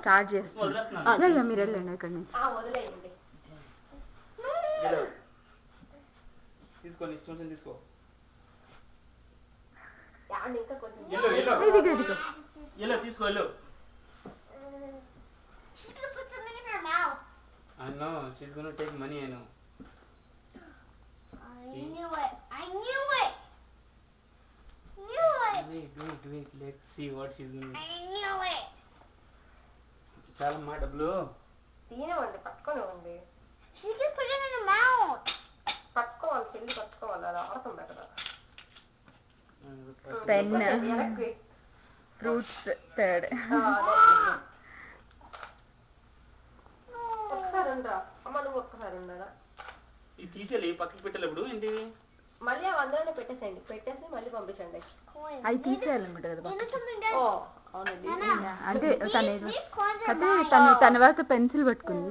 Start చేస్తాను. మీరు వెళ్ళండి ఇక్కడ నుంచి. తీసుకో. She's gonna put something in her mouth. I know. She's gonna take money. I know. I knew it. Wait. Let's see what she's gonna. I knew it. చాలా మా డబ్బులు తీయనివ్వండి, పట్టుకోనివ్వండి. She's gonna put it in her mouth. పట్టుకోవాలి, చెల్లి పట్టుకోవాలి, అది ఆడుతుంది అక్కడ. Pen, fruits third. ఒక్కసారి ఉండరా అమ్మ, నువ్వు ఒక్కసారి ఉండరా. ఇది తీసేయాలి, పక్కకి పెట్టలేప్పుడు ఏంటి మళ్ళీ అవి అందులోనే పెట్టేసేయండి, పెట్టేసి మళ్ళీ పంపించండి. అవి తీసేయాలన్నమాట కదా. ఓ అవునండి, అంటే తన వరకు పెన్సిల్ పట్టుకుంది.